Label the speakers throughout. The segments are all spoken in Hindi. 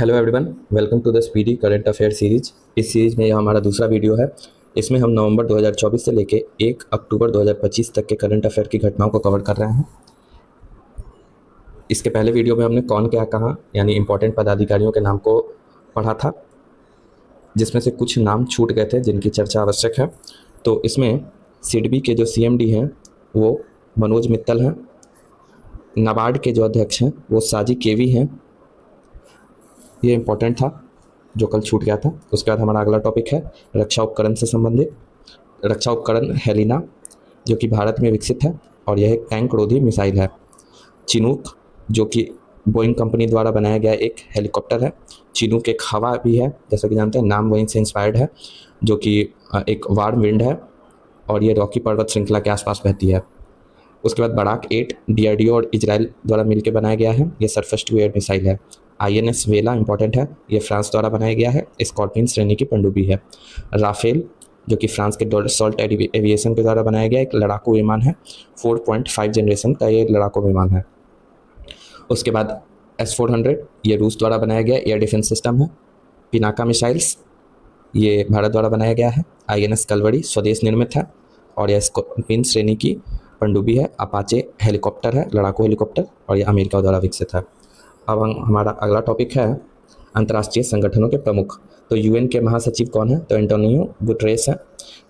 Speaker 1: Hello everyone, welcome to the speedy current affair series. इस सीरीज में यह हमारा दूसरा वीडियो है। इसमें हम नवंबर 2024 से लेके 1 अक्टूबर 2025 तक के करंट अफेयर की घटनाओं को कवर कर रहे हैं। इसके पहले वीडियो में हमने कौन क्या कहा यानी इंपॉर्टेंट पदाधिकारियों के नाम को पढ़ा था, जिसमें से कुछ नाम छूट गए थे जिनकी चर्चा आवश्यक है। तो इसमें सिडबी के जो CMD हैं वो मनोज मित्तल हैं। नाबार्ड के जो अध्यक्ष हैं वो साजी केवी हैं। ये इम्पोर्टेंट था जो कल छूट गया था। उसके बाद हमारा अगला टॉपिक है रक्षा उपकरण से संबंधित। रक्षा उपकरण हेलिना जो कि भारत में विकसित है और यह एक टैंक रोधी मिसाइल है। चिनूक जो कि बोइंग कंपनी द्वारा बनाया गया एक हेलीकॉप्टर है। चिनूक एक हवा भी है, जैसा कि जानते हैं, नाम वहीं से इंस्पायर्ड है, जो कि एक वार्म विंड है और ये रॉकी पर्वत श्रृंखला के आसपास बहती है। उसके बाद बराक 8 DRDO और इजराइल द्वारा मिलकर बनाया गया है। ये सरफेस टू एयर मिसाइल है। INS वेला इंपॉर्टेंट है, ये फ्रांस द्वारा बनाया गया है। स्कॉर्पियन श्रेणी की पनडुब्बी है। राफेल जो कि फ्रांस के डॉल्ट एविएशन के द्वारा बनाया गया एक लड़ाकू विमान है। 4.5 जनरेशन का ये लड़ाकू विमान है। उसके बाद S-400 ये रूस द्वारा बनाया गया एयर डिफेंस सिस्टम है। पिनाका मिसाइल्स ये भारत द्वारा बनाया गया है। INS कलवरी स्वदेश निर्मित है और यह स्कॉर्पियन श्रेणी की पनडुब्बी है। अपाचे हेलीकॉप्टर है, लड़ाकू हेलीकॉप्टर, और यह अमेरिका द्वारा विकसित है। अब हमारा अगला टॉपिक है अंतर्राष्ट्रीय संगठनों के प्रमुख। तो UN के महासचिव कौन है? तो एंटोनियो गुटरेस है।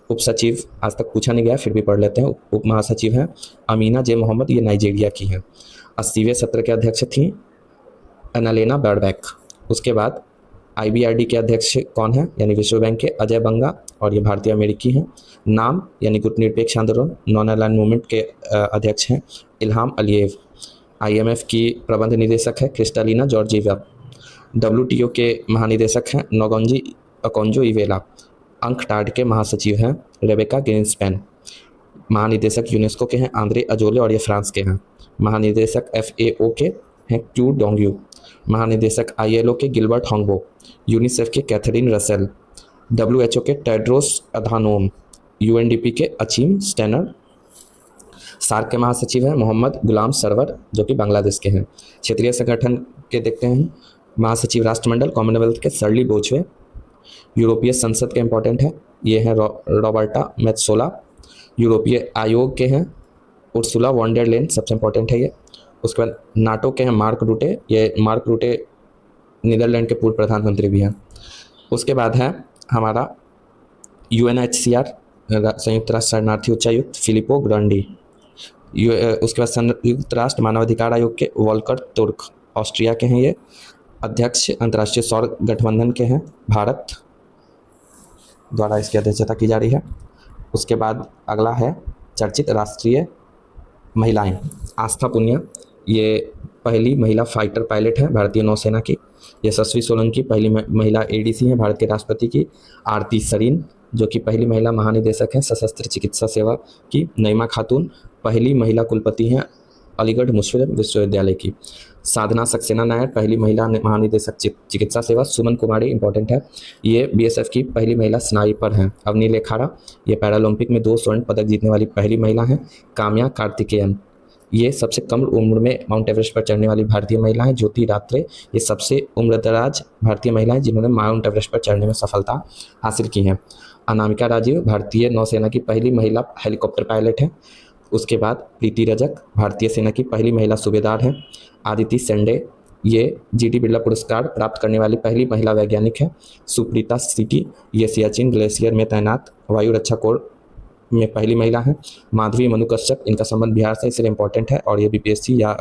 Speaker 1: उप सचिव आज तक पूछा नहीं गया, फिर भी पढ़ लेते हैं। उप महासचिव हैं अमीना जे मोहम्मद, ये नाइजीरिया की हैं। 80वें सत्र के अध्यक्ष थी एनालेना बैरबैक। उसके बाद IBRD के अध्यक्ष कौन है यानी विश्व बैंक के? अजय बंगा, और ये भारतीय अमेरिकी हैं। नाम यानी गुटनिरपेक्ष आंदोलन नॉन अलाइन मूवमेंट के अध्यक्ष हैं इल्हाम अलियेव। IMF की प्रबंध निदेशक है क्रिस्टालिना जॉर्जिवा। WTO के महानिदेशक हैं नोगोंजी अकोंजो इवेला। अंकटाड के महासचिव हैं रेबेका ग्रीन्सपैन। महानिदेशक यूनेस्को के हैं आंद्रे अजोले, और ये फ्रांस के हैं। महानिदेशक FAO के हैं क्यू डोंगयू। महानिदेशक ILO के गिलबर्ट होंगबो। यूनिसेफ के कैथरीन रसेल। WHO के टेड्रोस अधानोम। UNDP के अचीम स्टेनर। सार्क के महासचिव हैं मोहम्मद गुलाम सरवर जो कि बांग्लादेश के हैं। क्षेत्रीय संगठन के देखते हैं महासचिव राष्ट्रमंडल कॉमनवेल्थ के सरली बोचवे। यूरोपीय संसद के इंपॉर्टेंट है, ये हैं रॉबर्टा मेत्सोला। यूरोपीय आयोग के हैं उर्सुला वॉन डेर लेन, सबसे इंपॉर्टेंट है ये। उसके बाद नाटो के हैं मार्क रूटे। ये मार्क रूटे नीदरलैंड के पूर्व प्रधानमंत्री भी हैं। उसके बाद है हमारा UNHCR संयुक्त राष्ट्र शरणार्थी उच्चायुक्त फिलिपो ग्रांडी। उसके बाद संयुक्त राष्ट्र मानवाधिकार आयोग के वॉल्कर तुर्क, ऑस्ट्रिया के हैं ये। अध्यक्ष अंतर्राष्ट्रीय सौर गठबंधन के हैं भारत द्वारा इसकी अध्यक्षता की जा रही है। उसके बाद अगला है चर्चित राष्ट्रीय महिलाएं। आस्था पुनिया ये पहली महिला फाइटर पायलट है भारतीय नौसेना की। यशस्वी सोलंकी पहली महिला ADC है भारत के राष्ट्रपति की। आरती सरीन जो कि पहली महिला महानिदेशक हैं सशस्त्र चिकित्सा सेवा की। नईमा खातून पहली महिला कुलपति हैं अलीगढ़ मुस्लिम विश्वविद्यालय की। साधना सक्सेना नायर पहली महिला महानिदेशक चिकित्सा सेवा। सुमन कुमारी इंपॉर्टेंट है, ये BSF की पहली महिला स्नाइपर हैं। अवनी लेखारा ये पैरालंपिक में 2 स्वर्ण पदक जीतने वाली पहली महिला हैं। काम्या कार्तिकेयन ये सबसे कम उम्र में माउंट एवरेस्ट पर चढ़ने वाली भारतीय महिला हैं। ज्योति रात्रे ये सबसे उम्रदराज भारतीय महिला हैं जिन्होंने माउंट एवरेस्ट पर चढ़ने में सफलता हासिल की है। अनामिका राजीव भारतीय नौसेना की पहली महिला हेलीकॉप्टर पायलट हैं। उसके बाद प्रीति रजक भारतीय सेना की पहली महिला सूबेदार हैं। आदिति सेंडे ये GD बिरला पुरस्कार प्राप्त करने वाली पहली महिला वैज्ञानिक है। सुप्रीता सिटी ये सियाचिन ग्लेशियर में तैनात वायु रक्षा कोर में पहली महिला है। माधवी मनु कश्यप, इनका संबंध बिहार से, इसलिए इंपॉर्टेंट है और ये BPSC या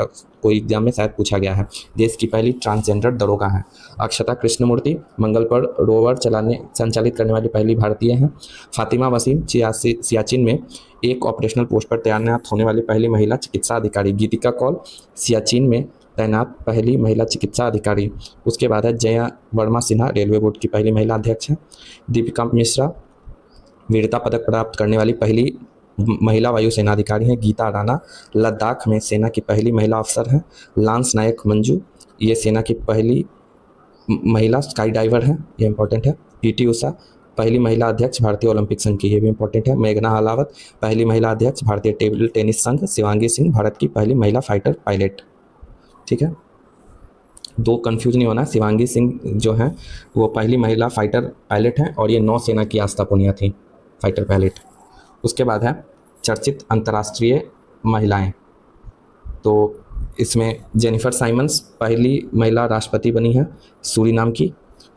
Speaker 1: कोई एग्जाम में शायद पूछा गया है। देश की पहली ट्रांसजेंडर दरोगा हैं। अक्षता कृष्णमूर्ति मंगल पर रोवर संचालित करने वाली पहली भारतीय हैं। फातिमा वसीम सियाचिन में एक ऑपरेशनल पोस्ट पर तैनात होने वाली पहली महिला चिकित्सा अधिकारी। गीतिका कौल सियाचिन में तैनात पहली महिला चिकित्सा अधिकारी। उसके बाद है जया वर्मा सिन्हा रेलवे बोर्ड की पहली महिला अध्यक्ष हैं। दीपिका मिश्रा वीरता पदक प्राप्त करने वाली पहली महिला वायुसेना अधिकारी हैं। गीता राणा लद्दाख में सेना की पहली महिला अफसर हैं। लांस नायक मंजू ये सेना की पहली महिला स्काई डाइवर हैं, ये इंपॉर्टेंट है। PT उषा पहली महिला अध्यक्ष भारतीय ओलंपिक संघ की, ये भी इंपॉर्टेंट है। मेघना हलावत पहली महिला अध्यक्ष भारतीय टेबल टेनिस संघ। शिवांगी सिंह भारत की पहली महिला फाइटर पायलट। ठीक है। दो कंफ्यूज नहीं होना, शिवांगी सिंह जो हैं वो पहली महिला फाइटर पायलट हैं और ये नौसेना की आस्था पुनिया थी, फाइटर पायलट। उसके बाद है चर्चित अंतर्राष्ट्रीय महिलाएं, तो इसमें जेनिफर साइमंस पहली महिला राष्ट्रपति बनी है सूरीनाम की।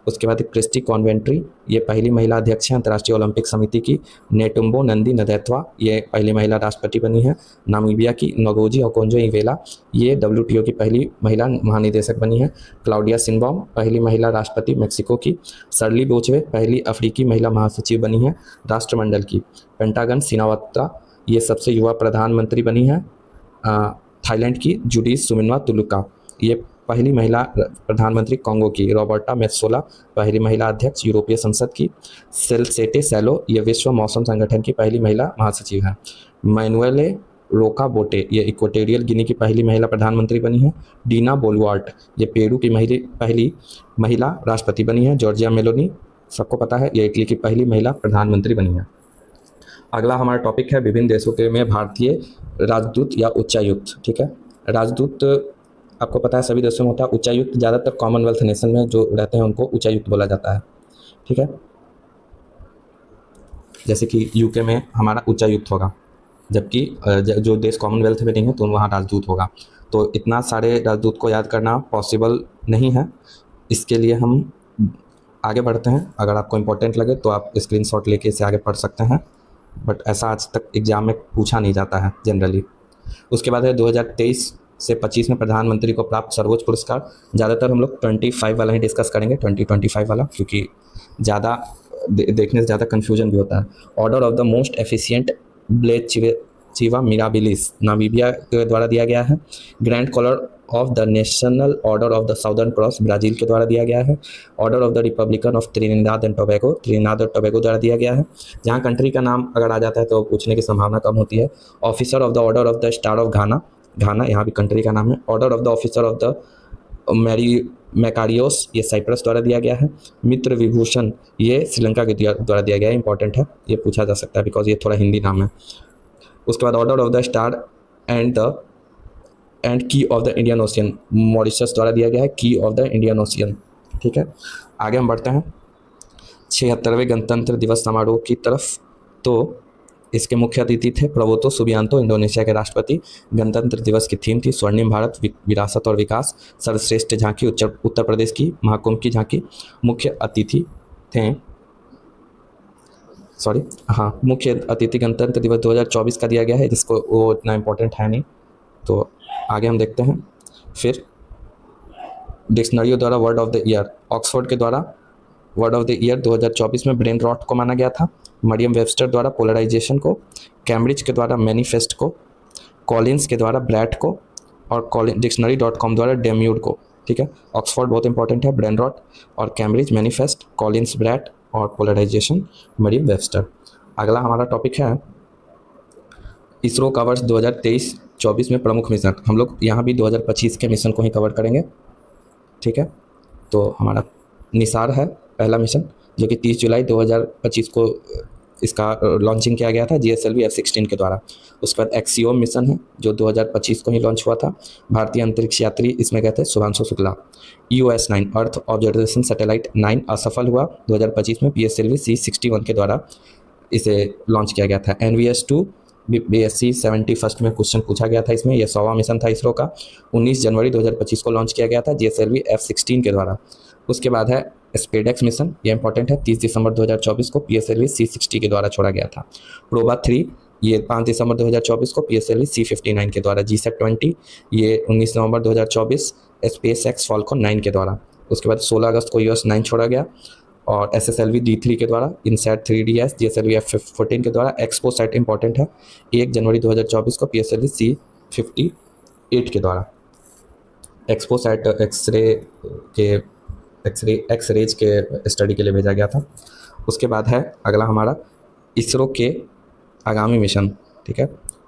Speaker 1: उसके बाद क्रिस्टी कॉन्वेंट्री, ये पहली महिला अध्यक्ष हैं अंतर्राष्ट्रीय ओलंपिक समिति की। नेटुम्बो नंदी नदैत्वा, ये पहली महिला राष्ट्रपति बनी है नामीबिया की। नगोजी ओकोंजो इवेला, ये WTO की पहली महिला महानिदेशक बनी है। क्लाउडिया सिनबॉम, पहली महिला राष्ट्रपति मेक्सिको की। शर्ली बोचवे, पहली अफ्रीकी महिला महासचिव बनी है राष्ट्रमंडल की। पेंटागन सिनावात्रा, ये सबसे युवा प्रधानमंत्री बनी है थाईलैंड की। जुडिस सुमिनवा तुलुका, ये पहली महिला प्रधानमंत्री कांगो की। रॉबर्टा मेत्सोला, पहली महिला अध्यक्ष यूरोपीय संसद की। सेलसेटे सैलो, ये विश्व मौसम संगठन की पहली महिला महासचिव हैं। मैनुएले रोका बोटे, ये इक्वेटोरियल गिनी की पहली महिला प्रधानमंत्री बनी है। डीना बोलवार्ट, ये पेरू की पहली महिला राष्ट्रपति बनी है। जॉर्जिया मेलोनी, सबको पता है, ये इटली की पहली महिला प्रधानमंत्री बनी है। अगला हमारा टॉपिक है विभिन्न देशों के में भारतीय राजदूत या उच्चायुक्त। ठीक है, राजदूत आपको पता है सभी देशों में होता है। उच्चायुक्त ज़्यादातर कॉमनवेल्थ नेशन में जो रहते हैं उनको उच्चायुक्त बोला जाता है। ठीक है, जैसे कि यूके में हमारा उच्चायुक्त होगा, जबकि जो देश कॉमनवेल्थ में नहीं है तो वहाँ राजदूत होगा। तो इतना सारे राजदूत को याद करना पॉसिबल नहीं है, इसके लिए हम आगे बढ़ते हैं। अगर आपको इम्पोर्टेंट लगे तो आप स्क्रीनशॉट लेके इसे आगे पढ़ सकते हैं, बट ऐसा आज तक एग्जाम में पूछा नहीं जाता है जनरली। उसके बाद है 2023 से 25 में प्रधानमंत्री को प्राप्त सर्वोच्च पुरस्कार। ज़्यादातर हम लोग 25 वाला ही डिस्कस करेंगे, 2025 वाला, क्योंकि ज़्यादा देखने से ज़्यादा कन्फ्यूजन भी होता है। Order of the most efficient Welwitschia mirabilis Namibia के द्वारा दिया गया है। Grand collar of the national order of the southern cross Brazil के द्वारा दिया गया है। Order of the republican of Trinidad and Tobago Trinidad और टोबैगो द्वारा दिया गया है। जहाँ कंट्री का नाम अगर आ जाता है तो पूछने की संभावना कम होती है। Officer of the order of the star of Ghana, Ghana यहाँ भी कंट्री का नाम है। Order of the officer of the Makarios, ये साइप्रस द्वारा दिया गया है। मित्र विभूषण, ये श्रीलंका के द्वारा दिया गया है, इंपॉर्टेंट है, ये पूछा जा सकता है बिकॉज ये थोड़ा हिंदी नाम है। उसके बाद order of the star and key of the Indian Ocean, Mauritius द्वारा दिया गया है, की ऑफ द इंडियन ओशियन। ठीक है, आगे हम बढ़ते हैं 76वें गणतंत्र दिवस समारोह की तरफ। तो इसके मुख्य अतिथि थे प्रबोतो सुबियांतो, इंडोनेशिया के राष्ट्रपति। गणतंत्र दिवस की थीम थी स्वर्णिम भारत, विरासत और विकास। सर्वश्रेष्ठ झांकी, उत्तर प्रदेश की महाकुंभ की झांकी। मुख्य अतिथि थे मुख्य अतिथि गणतंत्र दिवस 2024 का दिया गया है, जिसको वो इतना इम्पोर्टेंट है नहीं, तो आगे हम देखते हैं। फिर डिक्शनरियों द्वारा word of the year, Oxford के द्वारा वर्ड ऑफ द ईयर 2024 में ब्रेन रॉट को माना गया था। मरियम वेबस्टर द्वारा पोलराइजेशन को, कैम्ब्रिज के द्वारा मैनिफेस्ट को, कॉलिन्स के द्वारा ब्रैट को, और डिक्शनरी.com द्वारा डेम्यूड को। ठीक है, ऑक्सफोर्ड बहुत इंपॉर्टेंट है, ब्रेन रॉट, और कैम्ब्रिज मैनिफेस्ट, कॉलिन्स ब्रैट, और पोलराइजेशन मरियम वेबस्टर। अगला हमारा टॉपिक है इसरो का वर्ष 2023-24 में प्रमुख मिशन। हम लोग यहाँ भी 2025 के मिशन को ही कवर करेंगे। ठीक है, तो हमारा निसार है पहला मिशन, जो कि 30 जुलाई 2025 को इसका लॉन्चिंग किया गया था GSLV F-16 के द्वारा। उसके बाद एक्सियोम मिशन है जो 2025 को ही लॉन्च हुआ था। भारतीय अंतरिक्ष यात्री इसमें गए थे Shubhanshu Shukla. EOS-9 earth observation satellite 9 असफल हुआ 2025 में, PSLV C-61 के द्वारा इसे लॉन्च किया गया था। NVS-2 BSc 71 में क्वेश्चन पूछा गया था इसमें, यह 100वां मिशन था इसरो का। 19 जनवरी 2025 को लॉन्च किया गया था GSLV F-16 के द्वारा। उसके बाद है स्पेडेक्स मिशन, ये इंपॉर्टेंट है, 30 दिसंबर 2024 को PSLV C-60 के द्वारा छोड़ा गया था। प्रोबा 3, ये 5 दिसंबर 2024 को PSLV C-59 के द्वारा। GSAT-20, ये 19 नवंबर 2024 SpaceX Falcon 9 के द्वारा। उसके बाद 16 अगस्त को EOS-9 छोड़ा गया, और SSLV D3 के द्वारा। INSAT 3DS GSLV F-14 के द्वारा। एक्सपोसैट इंपॉर्टेंट है, 1 जनवरी 2024 को PSLV C-58 के द्वारा। एक्सपोसैट एक्सरेज के स्टडी के लिए भेजा गया था। उसके बाद है अगला हमारा इसरो के आगामी मिशन। ठीक है,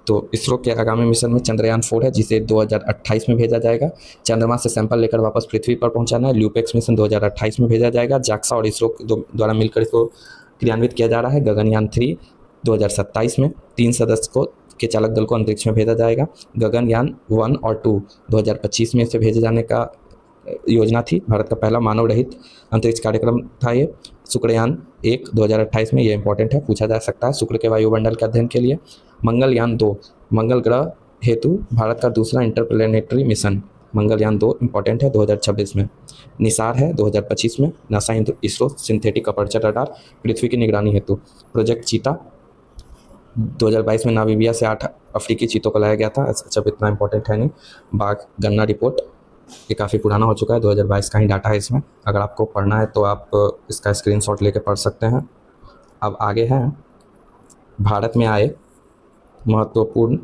Speaker 1: तो इसरो के आगामी मिशन में चंद्रयान 4 है, जिसे 2028 में भेजा जाएगा। चंद्रमा से सैंपल लेकर वापस पृथ्वी पर पहुंचाना है। ल्यूपेक्स मिशन 2028 में भेजा जाएगा। जाक्सा और इसरो द्वारा मिलकर इसको क्रियान्वित किया जा रहा है। गगनयान 3 2027 में 3 सदस्य को के चालक दल को अंतरिक्ष में भेजा जाएगा। गगनयान 1 और 2 2025 में इसे भेजे जाने का योजना थी, भारत का पहला मानव रहित अंतरिक्ष कार्यक्रम था ये। शुक्रयान 1 2028 में, ये इंपॉर्टेंट है, पूछा जा सकता है शुक्र के वायुमंडल के अध्ययन के लिए। मंगलयान 2 मंगल ग्रह हेतु भारत का दूसरा इंटरप्लेनेटरी मिशन, मंगलयान 2 इंपॉर्टेंट है 2026 में। निसार है 2025 में, NASA ISRO synthetic aperture radar पृथ्वी की निगरानी हेतु। प्रोजेक्ट चीता 2022 में नामीबिया से 8 अफ्रीकी चीतों को लाया गया था, जब इतना इंपॉर्टेंट है नहीं। बाघ गणना रिपोर्ट, ये काफ़ी पुराना हो चुका है, 2022 का ही डाटा है इसमें, अगर आपको पढ़ना है तो आप इसका स्क्रीनशॉट लेके पढ़ सकते हैं। अब आगे हैं भारत में आए महत्वपूर्ण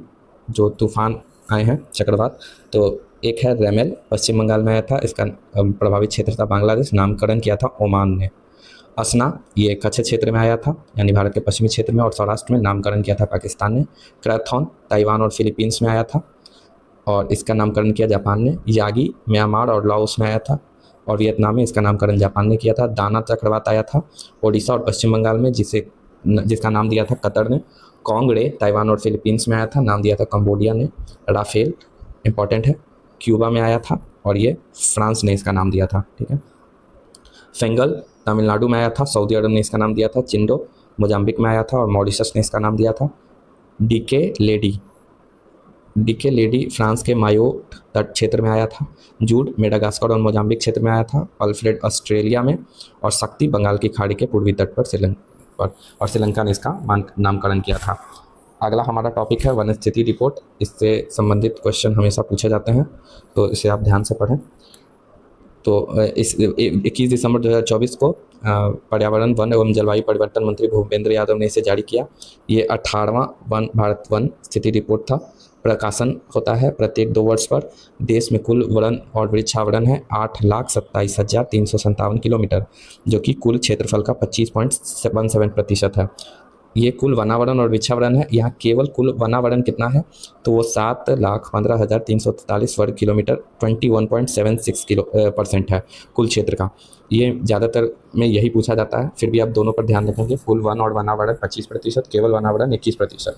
Speaker 1: जो तूफान आए हैं चक्रवात, तो एक है रेमेल, पश्चिम बंगाल में आया था, इसका प्रभावित क्षेत्र था बांग्लादेश, नामकरण किया था ओमान ने। असना, ये कच्छ क्षेत्र में आया था, यानी भारत के पश्चिमी क्षेत्र में, और सौराष्ट्र में, नामकरण किया था पाकिस्तान ने। क्रैथॉन ताइवान और फिलीपींस में आया था, और इसका नामकरण किया जापान ने। यागी म्यांमार और लाओस में आया था, और वियतनाम में, इसका नामकरण जापान ने किया था। दाना चक्रवात आया था ओडिशा और पश्चिम बंगाल में, जिसका नाम दिया था कतर ने। कॉन्गड़े ताइवान और फिलीपींस में आया था, नाम दिया था कंबोडिया ने। राफेल इंपॉर्टेंट है, क्यूबा में आया था, और ये फ्रांस ने इसका नाम दिया था, ठीक है। फेंगल तमिलनाडु में आया था, सऊदी अरब ने इसका नाम दिया था। चिंडो मोजाम्बिक में आया था, और मॉरिशस ने इसका नाम दिया था। डीके लेडी फ्रांस के मायोट तट क्षेत्र में आया था। जूड मेडागास्कर और मोजाम्बिक क्षेत्र में आया था। अल्फ्रेड ऑस्ट्रेलिया में, और शक्ति बंगाल की खाड़ी के पूर्वी तट पर श्रीलंका ने इसका नामकरण किया था। अगला हमारा टॉपिक है वन स्थिति रिपोर्ट, इससे संबंधित क्वेश्चन हमेशा पूछे जाते हैं, तो इसे आप ध्यान से पढ़ें। तो इस 21 दिसंबर 2024 को पर्यावरण वन एवं जलवायु परिवर्तन मंत्री भूपेंद्र यादव ने इसे जारी किया। ये 18वां भारत वन स्थिति रिपोर्ट था। प्रकाशन होता है प्रत्येक 2 वर्ष पर। देश में कुल वन और वृक्षावरण है 8,27,357 किलोमीटर, जो कि कुल क्षेत्रफल का 25.17% है। ये कुल वनावरण और वृक्षावरण है। यहाँ केवल कुल वनावरण कितना है, तो वो 7,15,343 वर्ग किलोमीटर 21.76% है कुल क्षेत्र का। ये ज़्यादातर में यही पूछा जाता है, फिर भी आप दोनों पर ध्यान रखेंगे। कुल वन और वनावरण 25%, केवल वनावरण 21%।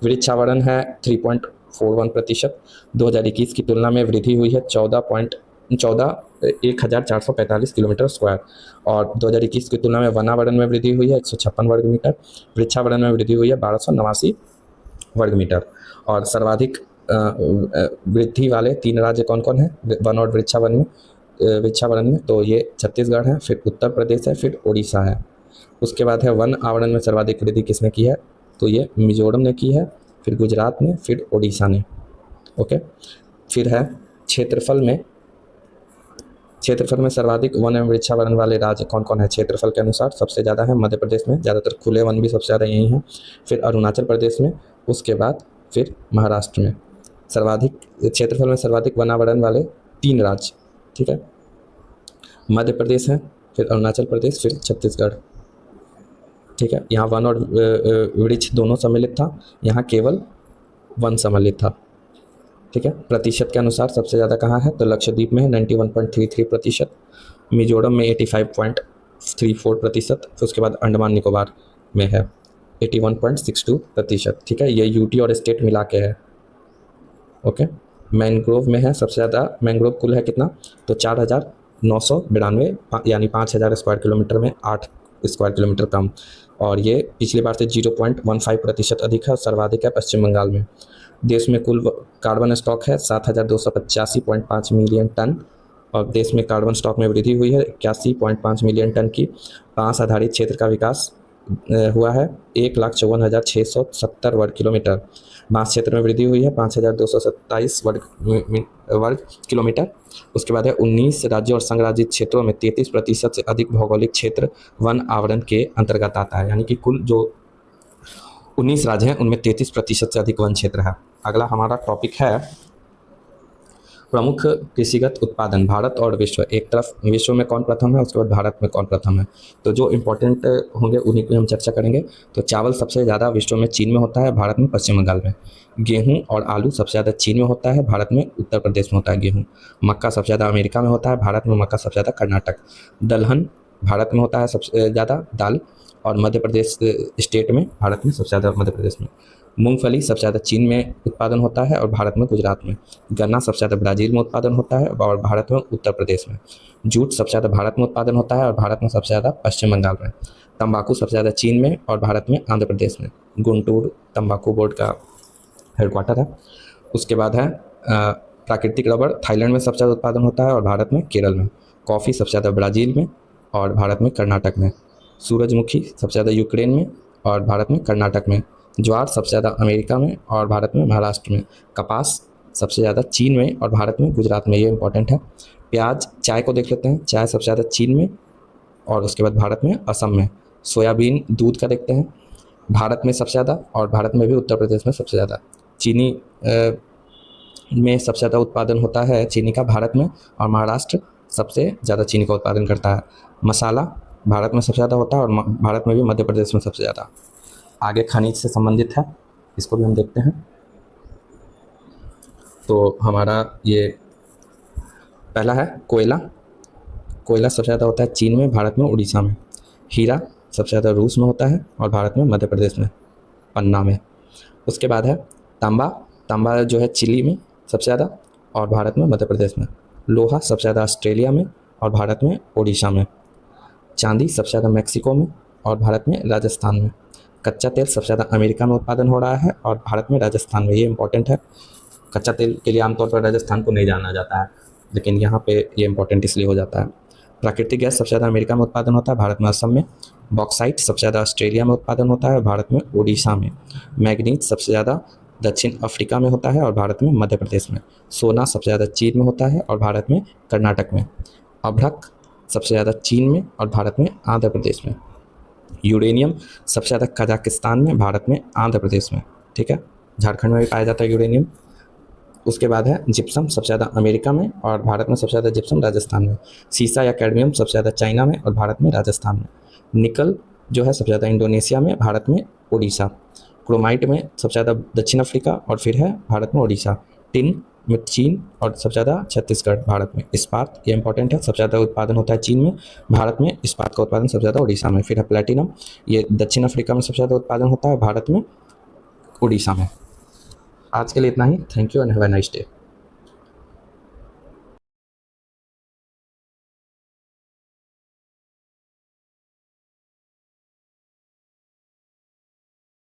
Speaker 1: वृक्षावरण है 3.41%। 2021 की तुलना में वृद्धि हुई है 1,445 किलोमीटर स्क्वायर, और 2021 की तुलना में वनावरण में वृद्धि हुई है 156 वर्ग मीटर। वृक्षावरण में वृद्धि हुई है 1289 वर्ग मीटर। और सर्वाधिक वृद्धि वाले 3 राज्य कौन कौन हैं वन और वृक्षावरण में, तो ये छत्तीसगढ़ है, फिर उत्तर प्रदेश है, फिर उड़ीसा है। उसके बाद है वन आवरण में सर्वाधिक वृद्धि किसने की है, तो ये मिजोरम ने की है, फिर गुजरात ने, फिर उड़ीसा ने। ओके, फिर है क्षेत्रफल में सर्वाधिक वन एवं वृक्षावरण वाले राज्य कौन कौन है क्षेत्रफल के अनुसार। सबसे ज़्यादा है मध्य प्रदेश में, ज़्यादातर खुले वन भी सबसे ज़्यादा यही हैं, फिर अरुणाचल प्रदेश में, उसके बाद फिर महाराष्ट्र में। सर्वाधिक क्षेत्रफल में सर्वाधिक वनावरण वाले 3 राज्य, ठीक है, मध्य प्रदेश है, फिर अरुणाचल प्रदेश, फिर छत्तीसगढ़, ठीक है। यहाँ वन और वृक्ष दोनों सम्मिलित था, यहाँ केवल वन सम्मिलित था, ठीक है। प्रतिशत के अनुसार सबसे ज़्यादा कहाँ है, तो लक्षद्वीप में है 91.33%, मिजोरम में 85.34%, फिर उसके बाद अंडमान निकोबार में है 81.62%, ठीक है। ये यूटी और स्टेट मिला के है। ओके, मैंग्रोव में है सबसे ज़्यादा, मैंग्रोव कुल है कितना, तो 4,992, यानी 5,000 स्क्वायर किलोमीटर में 8 स्क्वायर किलोमीटर कम, और ये पिछली बार से 0.15% अधिक है, और सर्वाधिक है पश्चिम बंगाल में। देश में कुल कार्बन स्टॉक है 7,285.5 मिलियन टन, और देश में कार्बन स्टॉक में वृद्धि हुई है 81.5 मिलियन टन की। बांस आधारित क्षेत्र का विकास हुआ है 1,54,670 वर्ग किलोमीटर। बांस क्षेत्र में वृद्धि हुई है 5,227 वर्ग किलोमीटर। उसके बाद है 19 राज्यों और संघ राज्य क्षेत्रों में 33% से अधिक भौगोलिक क्षेत्र वन आवरण के अंतर्गत आता है, यानी कि कुल जो 19 राज्य हैं उनमें 33% से अधिक वन क्षेत्र है। अगला हमारा टॉपिक है प्रमुख कृषिगत उत्पादन भारत और विश्व। एक तरफ विश्व में कौन प्रथम है, उसके बाद भारत में कौन प्रथम है, तो जो इम्पोर्टेंट होंगे उन्हीं की हम चर्चा करेंगे। तो चावल सबसे ज़्यादा विश्व में चीन में होता है, भारत में पश्चिम बंगाल में। गेहूं और आलू सबसे ज़्यादा चीन में होता है, भारत में उत्तर प्रदेश में होता है गेहूं। मक्का सबसे ज़्यादा अमेरिका में होता है, भारत में मक्का सबसे ज़्यादा कर्नाटक। दलहन भारत में होता है सबसे ज़्यादा दाल, और मध्य प्रदेश स्टेट में, भारत में सबसे ज़्यादा मध्य प्रदेश में। मूंगफली सबसे ज़्यादा चीन में उत्पादन होता है और भारत में गुजरात में। गन्ना सबसे ज़्यादा ब्राज़ील में उत्पादन होता है और भारत में उत्तर प्रदेश में। जूट सबसे ज़्यादा भारत में उत्पादन होता है और भारत में सबसे ज़्यादा पश्चिम बंगाल में। तंबाकू सबसे ज़्यादा चीन में और भारत में आंध्र प्रदेश में। गुंटूर तंबाकू बोर्ड का हेडक्वार्टर है। उसके बाद है प्राकृतिक रबड़ थाईलैंड में सबसे ज़्यादा उत्पादन होता है और भारत में केरल में। कॉफ़ी सबसे ज़्यादा ब्राज़ील में और भारत में कर्नाटक में। सूरजमुखी सबसे ज़्यादा यूक्रेन में और भारत में कर्नाटक में। ज्वार सबसे ज़्यादा अमेरिका में और भारत में महाराष्ट्र में। कपास सबसे ज़्यादा चीन में और भारत में गुजरात में, ये इंपॉर्टेंट है। प्याज, चाय को देख लेते हैं। चाय सबसे ज़्यादा चीन में और उसके बाद भारत में, असम में। सोयाबीन, दूध का देखते हैं, भारत में सबसे ज़्यादा और भारत में भी उत्तर प्रदेश में सबसे ज़्यादा। चीनी में सबसे ज़्यादा उत्पादन होता है चीनी का भारत में और महाराष्ट्र सबसे ज़्यादा चीनी का उत्पादन करता है। मसाला भारत में सबसे ज़्यादा होता है और भारत में भी मध्य प्रदेश में सबसे ज़्यादा। आगे खनिज से संबंधित है, इसको भी हम देखते हैं। तो हमारा ये पहला है कोयला। कोयला सबसे ज़्यादा होता है चीन में, भारत में, उड़ीसा में। हीरा सबसे ज़्यादा रूस में होता है और भारत में, मध्य प्रदेश में, पन्ना में। उसके बाद है तांबा। तांबा जो है चिली में सबसे ज़्यादा और भारत में, मध्य प्रदेश में। लोहा सबसे ज़्यादा ऑस्ट्रेलिया में और भारत में, उड़ीसा में। चांदी सबसे ज़्यादा मैक्सिको में और भारत में, राजस्थान में। कच्चा तेल सबसे ज़्यादा अमेरिका में उत्पादन हो रहा है और भारत में, राजस्थान में, ये इंपॉर्टेंट है। कच्चा तेल के लिए आमतौर पर राजस्थान को नहीं जाना जाता है, लेकिन यहाँ पे ये इंपॉर्टेंट इसलिए हो जाता है। प्राकृतिक गैस सबसे ज़्यादा अमेरिका में उत्पादन होता है, भारत में, असम में। बॉक्साइट सबसे ज़्यादा ऑस्ट्रेलिया में उत्पादन होता है, भारत में, उड़ीसा में। मैग्नीज सबसे ज़्यादा दक्षिण अफ्रीका में होता है और भारत में, मध्य प्रदेश में। सोना सबसे ज़्यादा चीन में होता है और भारत में, कर्नाटक में। अभ्रक सबसे ज़्यादा चीन में और भारत में, आंध्र प्रदेश में। यूरेनियम सबसे ज़्यादा कजाकिस्तान में, भारत में, आंध्र प्रदेश में। ठीक है, झारखंड में भी पाया जाता है यूरेनियम। उसके बाद है जिप्सम सबसे ज़्यादा अमेरिका में और भारत में सबसे ज़्यादा जिप्सम राजस्थान में। सीसा या कैडमियम सबसे ज़्यादा चाइना में और भारत में, राजस्थान में। निकल जो है सबसे ज़्यादा इंडोनेशिया में, भारत में, उड़ीसा। क्रोमाइट में सबसे ज़्यादा दक्षिण अफ्रीका और फिर है भारत में, उड़ीसा। टिन में चीन और सबसे ज़्यादा छत्तीसगढ़, भारत में। इस्पात, ये इंपॉर्टेंट है, सबसे ज़्यादा उत्पादन होता है चीन में, भारत में। इस्पात का उत्पादन सबसे ज़्यादा उड़ीसा में। फिर है प्लेटिनम, ये दक्षिण अफ्रीका में सबसे ज़्यादा उत्पादन होता है, भारत में, उड़ीसा में। आज के लिए इतना ही। Thank you and have a nice day.